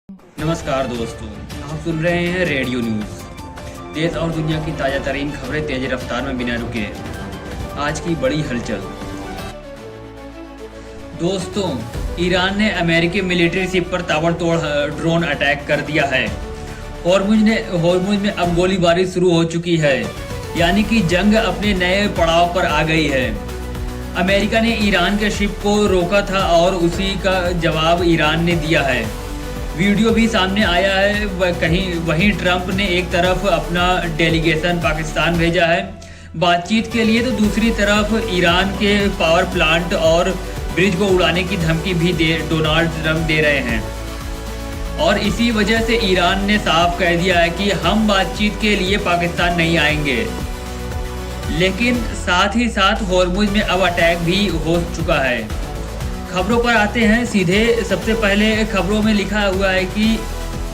नमस्कार दोस्तों, आप सुन रहे हैं रेडियो न्यूज़। देश और दुनिया की ताज़ा तरीन खबरें तेज रफ्तार में बिना रुके। आज की बड़ी हलचल। दोस्तों, ईरान ने अमेरिकी मिलिट्री शिप पर ताबड़तोड़ ड्रोन अटैक कर दिया है। हॉर्मुज में अब गोलीबारी शुरू हो चुकी है, यानी कि जंग अपने नए पड़ाव पर आ गई है। अमेरिका ने ईरान के शिप को रोका था और उसी का जवाब ईरान ने दिया है। वीडियो भी सामने आया है। वहीं ट्रंप ने एक तरफ अपना डेलीगेशन पाकिस्तान भेजा है बातचीत के लिए, तो दूसरी तरफ ईरान के पावर प्लांट और ब्रिज को उड़ाने की धमकी भी डोनाल्ड ट्रंप दे रहे हैं। और इसी वजह से ईरान ने साफ कह दिया है कि हम बातचीत के लिए पाकिस्तान नहीं आएंगे। लेकिन साथ ही साथ हॉर्मुज में अब अटैक भी हो चुका है। खबरों पर आते हैं सीधे। सबसे पहले खबरों में लिखा हुआ है कि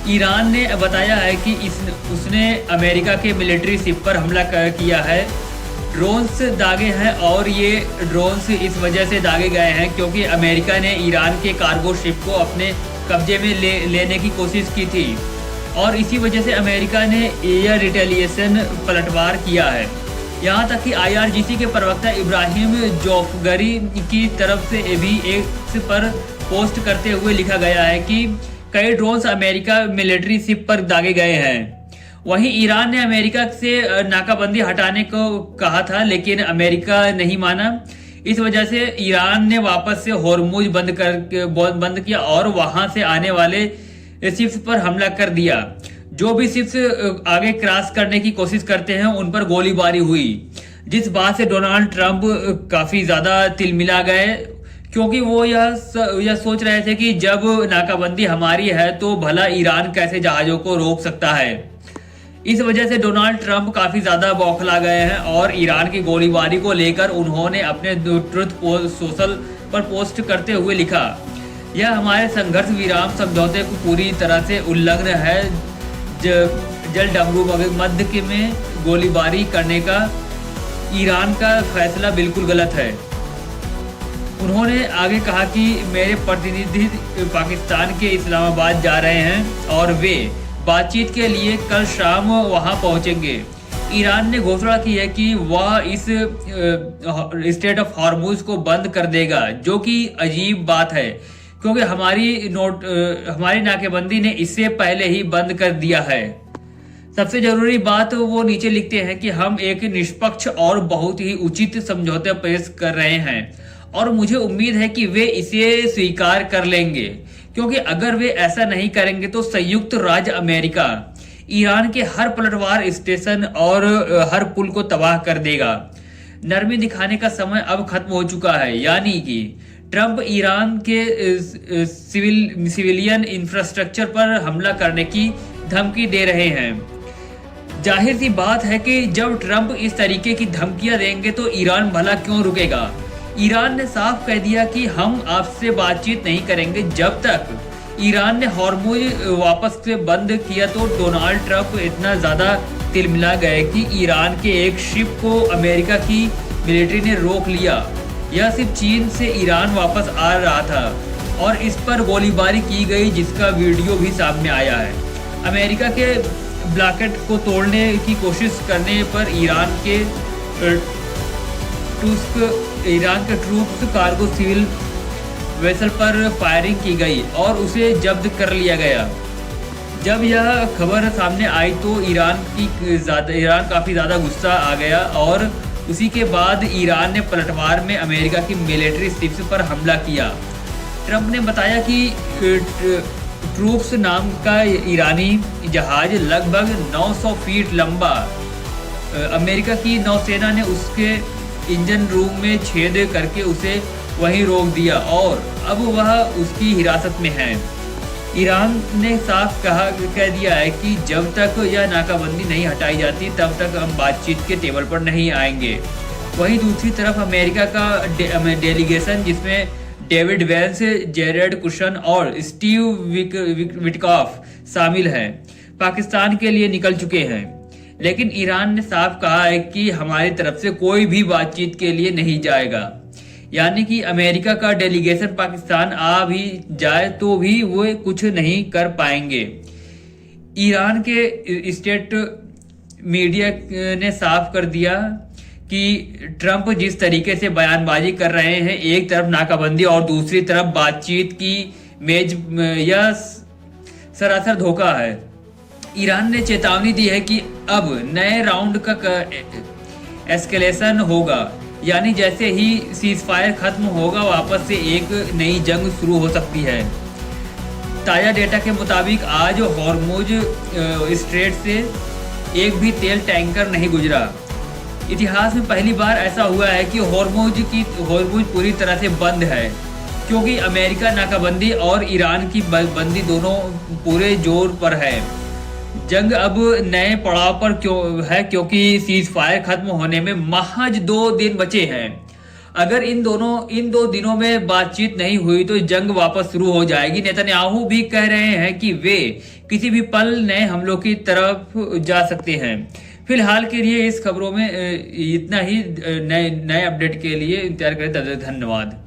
ईरान ने बताया है कि उसने अमेरिका के मिलिट्री शिप पर हमला किया है। ड्रोन्स दागे हैं और ये ड्रोन्स इस वजह से दागे गए हैं क्योंकि अमेरिका ने ईरान के कार्गो शिप को अपने कब्जे में लेने की कोशिश की थी और इसी वजह से अमेरिका ने एयर रिटेलिएशन पलटवार किया है। यहाँ तक कि IRGC के प्रवक्ता इब्राहिम जोफगरी की तरफ से भी एक्स पर पोस्ट करते हुए लिखा गया है कि कई ड्रोन्स अमेरिका मिलिट्री शिप पर दागे गए हैं। वहीं ईरान ने अमेरिका से नाकाबंदी हटाने को कहा था, लेकिन अमेरिका नहीं माना। इस वजह से ईरान ने वापस से हॉर्मुज बंद किया और वहां से आने वाले शिप्स पर हमला कर दिया। जो भी शिप्स आगे क्रॉस करने की कोशिश करते हैं उन पर गोलीबारी हुई, जिस बात से डोनाल्ड ट्रंप काफी ज्यादा तिलमिला गए क्योंकि वो यह सोच रहे थे कि जब नाकाबंदी हमारी है तो भला ईरान कैसे जहाजों को रोक सकता है। इस वजह से डोनाल्ड ट्रंप काफी ज्यादा बौखला गए हैं और ईरान की गोलीबारी को लेकर उन्होंने अपने ट्रुथ सोशल पर पोस्ट करते हुए लिखा, यह हमारे संघर्ष विराम समझौते को पूरी तरह से उल्लंघन है। जल डमरू मध्य में गोलीबारी करने का ईरान का फैसला बिल्कुल गलत है। उन्होंने आगे कहा कि मेरे प्रतिनिधि पाकिस्तान के इस्लामाबाद जा रहे हैं और वे बातचीत के लिए कल शाम वहां पहुंचेंगे। ईरान ने घोषणा की है कि वह इस स्टेट ऑफ हॉर्मुज को बंद कर देगा, जो कि अजीब बात है क्योंकि हमारी नाकेबंदी ने इससे पहले ही बंद कर दिया है। सबसे जरूरी बात वो नीचे लिखते हैं कि हम एक निष्पक्ष और बहुत ही उचित समझौता पेश कर रहे हैं और मुझे उम्मीद है कि वे इसे स्वीकार कर लेंगे, क्योंकि अगर वे ऐसा नहीं करेंगे तो संयुक्त राज्य अमेरिका ईरान के हर पलटवार स्टेशन और हर पुल को तबाह कर देगा। नरमी दिखाने का समय अब खत्म हो चुका है, यानी कि ट्रंप ईरान के सिविलियन इंफ्रास्ट्रक्चर पर हमला करने की धमकी दे रहे हैं। जाहिर सी बात है कि जब ट्रंप इस तरीके की धमकियां देंगे तो ईरान भला क्यों रुकेगा। ईरान ने साफ कह दिया कि हम आपसे बातचीत नहीं करेंगे जब तक ईरान ने हॉर्मुज वापस से बंद किया। तो डोनाल्ड ट्रंप इतना ज्यादा तिलमिला गए कि ईरान के एक शिप को अमेरिका की मिलिट्री ने रोक लिया। यह सिर्फ चीन से ईरान वापस आ रहा था और इस पर गोलीबारी की गई, जिसका वीडियो भी सामने आया है। अमेरिका के ब्लॉकेट को तोड़ने की कोशिश करने पर ईरान के ट्रूप्स कार्गो सिविल वेसल पर फायरिंग की गई और उसे जब्त कर लिया गया। जब यह खबर सामने आई तो ईरान काफी ज्यादा गुस्सा आ गया और उसी के बाद ईरान ने पलटवार में अमेरिका की मिलिट्री शिप्स पर हमला किया। ट्रंप ने बताया कि ट्रूप्स नाम का ईरानी जहाज लगभग 900 फीट लंबा अमेरिका की नौसेना ने उसके इंजन रूम में छेद करके उसे वहीं रोक दिया और अब वह उसकी हिरासत में है। ईरान ने साफ कह दिया है कि जब तक यह नाकाबंदी नहीं हटाई जाती तब तक हम बातचीत के टेबल पर नहीं आएंगे। वहीं दूसरी तरफ अमेरिका का डेलीगेशन, जिसमें डेविड वेंस, जेरेड कुशन और स्टीव विटकॉफ शामिल हैं, पाकिस्तान के लिए निकल चुके हैं। लेकिन ईरान ने साफ कहा है कि हमारी तरफ से कोई भी बातचीत के लिए नहीं जाएगा। यानी कि अमेरिका का डेलीगेशन पाकिस्तान आ भी जाए तो भी वो कुछ नहीं कर पाएंगे। ईरान के स्टेट मीडिया ने साफ कर दिया कि ट्रंप जिस तरीके से बयानबाजी कर रहे हैं, एक तरफ नाकाबंदी और दूसरी तरफ बातचीत की मेज, यह सरासर धोखा है। ईरान ने चेतावनी दी है कि अब नए राउंड का एस्केलेशन होगा, यानी जैसे ही सीजफायर खत्म होगा वापस से एक नई जंग शुरू हो सकती है। ताज़ा डेटा के मुताबिक आज हॉर्मुज स्ट्रेट से एक भी तेल टैंकर नहीं गुजरा। इतिहास में पहली बार ऐसा हुआ है कि हॉर्मुज पूरी तरह से बंद है, क्योंकि अमेरिका नाकाबंदी और ईरान की बंदी दोनों पूरे जोर पर है। जंग अब नए पड़ाव पर है क्योंकि सीज फायर खत्म होने में महज 2 दिन बचे हैं। अगर इन दो दिनों में बातचीत नहीं हुई तो जंग वापस शुरू हो जाएगी। नेतन्याहू भी कह रहे हैं कि वे किसी भी पल नए हमलों की तरफ जा सकते हैं। फिलहाल के लिए इस खबरों में इतना ही। नए अपडेट के लिए इंतजार करें। धन्यवाद।